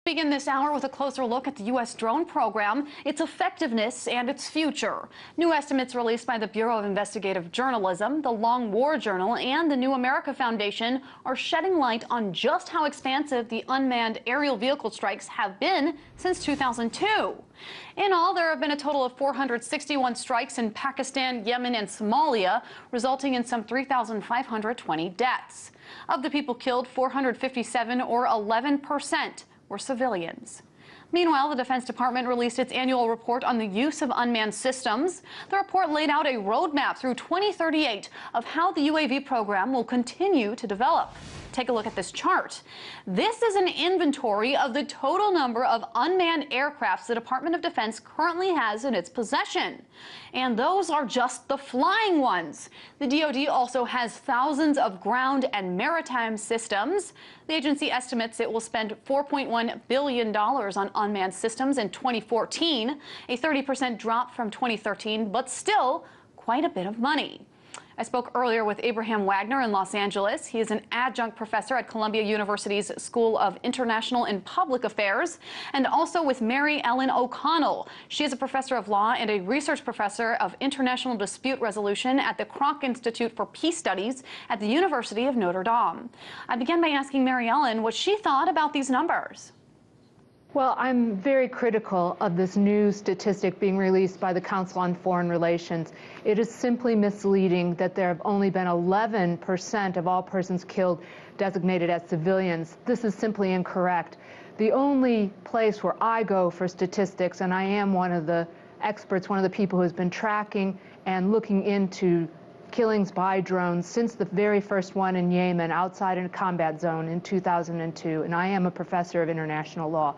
Begin this hour with a closer look at the U.S. drone program, its effectiveness, and its future. New estimates released by the Bureau of Investigative Journalism, the Long War Journal, and the New America Foundation are shedding light on just how expansive the unmanned aerial vehicle strikes have been since 2002. In all, there have been a total of 461 strikes in Pakistan, Yemen, and Somalia, resulting in some 3,520 deaths. Of the people killed, 457, or 11%, were civilians. Meanwhile, the Defense Department released its annual report on the use of unmanned systems. The report laid out a roadmap through 2038 of how the UAV program will continue to develop. Take a look at this chart. This is an inventory of the total number of unmanned aircrafts the Department of Defense currently has in its possession. And those are just the flying ones. The DoD also has thousands of ground and maritime systems. The agency estimates it will spend $4.1 billion on unmanned systems in 2014, a 30% drop from 2013, but still quite a bit of money. I spoke earlier with Abraham Wagner in Los Angeles. He is an adjunct professor at Columbia University's School of International and Public Affairs, and also with Mary Ellen O'Connell. She is a professor of law and a research professor of international dispute resolution at the Kroc Institute for Peace Studies at the University of Notre Dame. I began by asking Mary Ellen what she thought about these numbers. Well, I'm very critical of this new statistic being released by the Council on Foreign Relations. It is simply misleading that there have only been 11% of all persons killed designated as civilians. This is simply incorrect. The only place where I go for statistics, and I am one of the experts, one of the people who has been tracking and looking into killings by drones since the very first one in Yemen outside in a combat zone in 2002, and I am a professor of international law.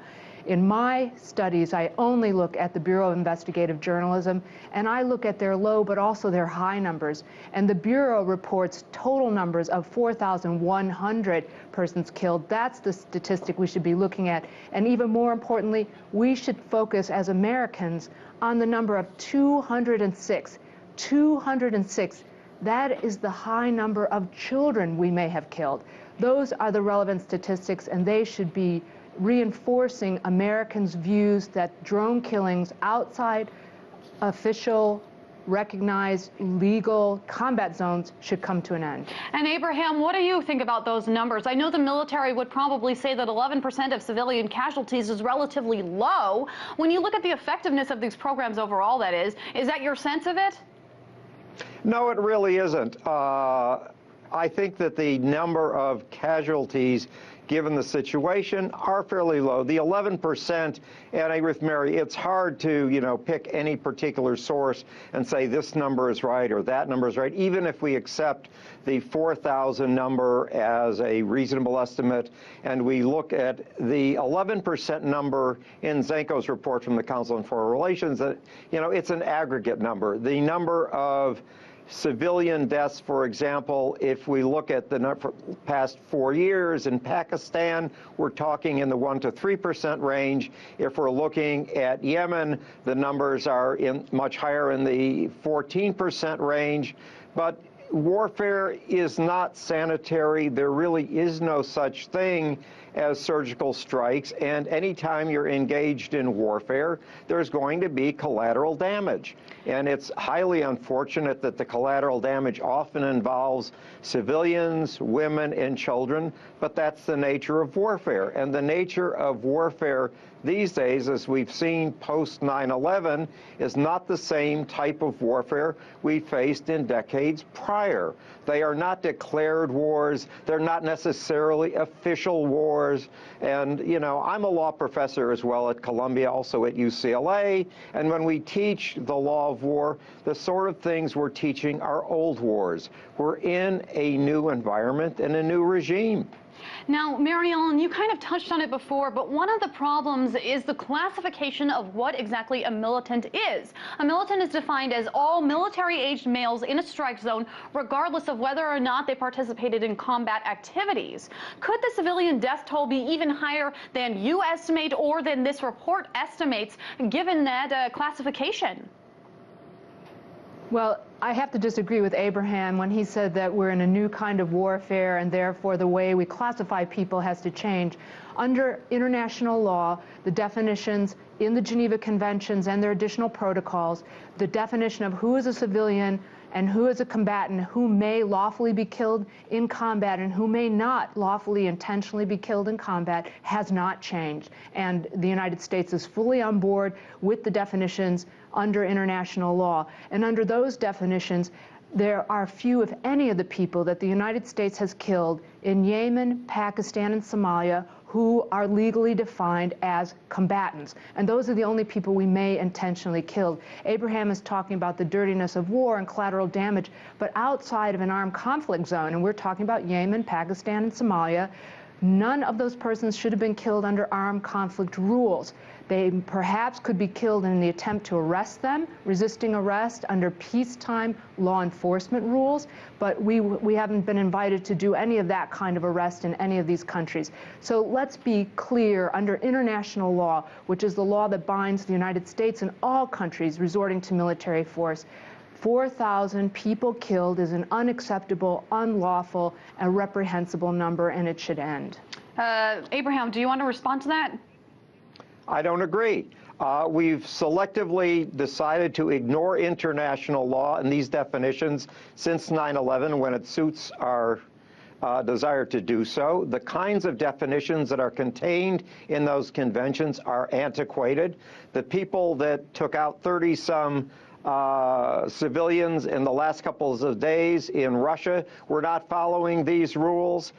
In my studies, I only look at the Bureau of Investigative Journalism, and I look at their low but also their high numbers. And the Bureau reports total numbers of 4,100 persons killed. That's the statistic we should be looking at. And even more importantly, we should focus as Americans on the number of 206. 206. That is the high number of children we may have killed. Those are the relevant statistics, and they should be reinforcing Americans' views that drone killings outside official, recognized, legal combat zones should come to an end. And Abraham, what do you think about those numbers? I know the military would probably say that 11% of civilian casualties is relatively low. When you look at the effectiveness of these programs overall, that is that your sense of it? No, it really isn't. I think that the number of casualties given the situation are fairly low. The 11%, and I agree with Mary, it's hard to, pick any particular source and say this number is right or that number is right, even if we accept the 4,000 number as a reasonable estimate, and we look at the 11% number in Zenko's report from the Council on Foreign Relations, that, it's an aggregate number. The number of civilian deaths, for example, if we look at the past 4 years in Pakistan, we're talking in the 1 to 3% range. If we're looking at Yemen, the numbers are much higher in the 14% range. But warfare is not sanitary. There really is no such thing as surgical strikes, and anytime you're engaged in warfare, there's going to be collateral damage. And it's highly unfortunate that the collateral damage often involves civilians, women, and children, but that's the nature of warfare. And the nature of warfare these days, as we've seen post 9/11, is not the same type of warfare we faced in decades prior. They are not declared wars. They're not necessarily official wars. And, I'm a law professor as well at Columbia, also at UCLA. And when we teach the law of war, the sort of things we're teaching are old wars. We're in a new environment and a new regime. Now, Mary Ellen, you kind of touched on it before, but one of the problems is the classification of what exactly a militant is. A militant is defined as all military-aged males in a strike zone, regardless of whether or not they participated in combat activities. Could the civilian death toll be even higher than you estimate or than this report estimates, given that classification? Well, I have to disagree with Abraham when he said that we're in a new kind of warfare and therefore the way we classify people has to change. Under international law, the definitions in the Geneva Conventions and their additional protocols, the definition of who is a civilian and who is a combatant, who may lawfully be killed in combat and who may not lawfully intentionally be killed in combat has not changed. And the United States is fully on board with the definitions under international law. And under those definitions, there are few, if any, of the people that the United States has killed in Yemen, Pakistan, and Somalia who are legally defined as combatants. And those are the only people we may intentionally kill. Abraham is talking about the dirtiness of war and collateral damage, but outside of an armed conflict zone, and we're talking about Yemen, Pakistan, and Somalia, none of those persons should have been killed under armed conflict rules. They perhaps could be killed in the attempt to arrest them, resisting arrest under peacetime law enforcement rules, but we haven't been invited to do any of that kind of arrest in any of these countries. So let's be clear, under international law, which is the law that binds the United States and all countries resorting to military force, 4,000 people killed is an unacceptable, unlawful, and reprehensible number, and it should end. Abraham, do you want to respond to that? I don't agree. We've selectively decided to ignore international law and these definitions since 9/11 when it suits our desire to do so. The kinds of definitions that are contained in those conventions are antiquated. The people that took out 30-some civilians in the last couple of days in Russia were not following these rules.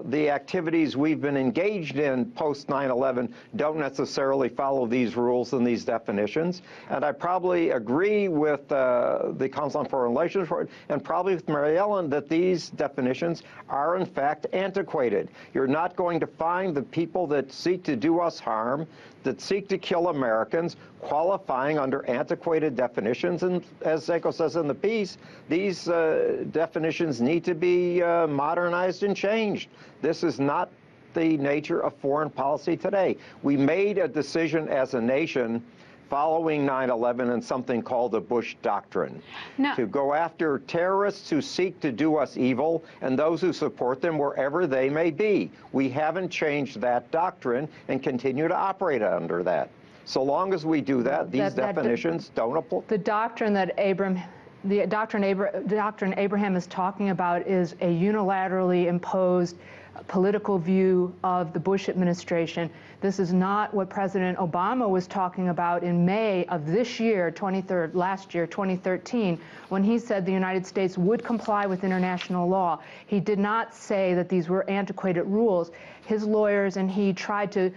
The activities we've been engaged in post 9/11 don't necessarily follow these rules and these definitions. And I probably agree with the Council on Foreign Relations and probably with Mary Ellen that these definitions are in fact antiquated. You're not going to find the people that seek to do us harm, that seek to kill Americans, qualifying under antiquated definitions. And as Seiko says in the piece, these definitions need to be modernized and changed. This is not the nature of foreign policy today. We made a decision as a nation following 9/11 and something called the Bush Doctrine, to go after terrorists who seek to do us evil and those who support them wherever they may be. We haven't changed that doctrine and continue to operate under that. So long as we do that, these definitions don't apply. The doctrine that doctrine Abraham is talking about is a unilaterally imposed political view of the Bush administration. This is not what President Obama was talking about in May of this year, last year, 2013, when he said the United States would comply with international law. He did not say that these were antiquated rules. His lawyers and he tried to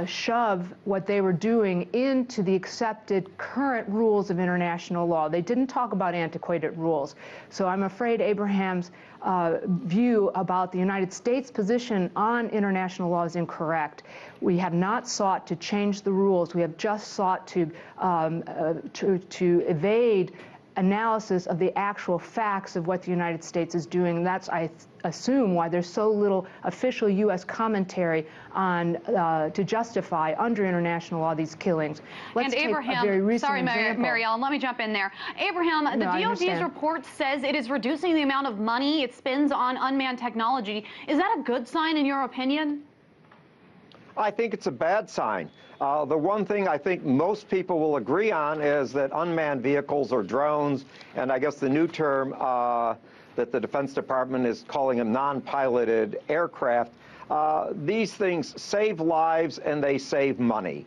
shove what they were doing into the accepted current rules of international law. They didn't talk about antiquated rules. So I'm afraid Abraham's view about the United States' position on international law is incorrect. We have not sought to change the rules. We have just sought to evade analysis of the actual facts of what the United States is doing. And that's, I assume, why there's so little official U.S. commentary on to justify under international law these killings. Let's take a very recent example. Mary Ellen, let me jump in there. Abraham, the DOD's report says it is reducing the amount of money it spends on unmanned technology. Is that a good sign in your opinion? I think it's a bad sign. The one thing I think most people will agree on is that unmanned vehicles or drones, and I guess the new term that the Defense Department is calling them non-piloted aircraft, these things save lives and they save money.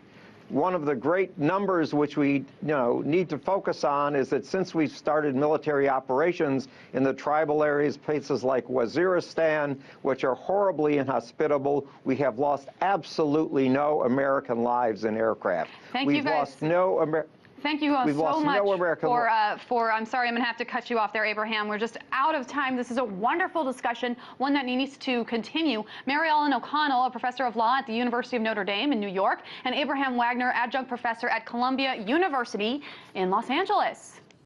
One of the great numbers which we need to focus on is that since we've started military operations in the tribal areas, places like Waziristan, which are horribly inhospitable, we have lost absolutely no American lives in aircraft. Thank you, guys. Thank you so much for, I'm sorry, I'm going to have to cut you off there, Abraham. We're just out of time. This is a wonderful discussion, one that needs to continue. Mary Ellen O'Connell, a professor of law at the University of Notre Dame in New York, and Abraham Wagner, adjunct professor at Columbia University in Los Angeles.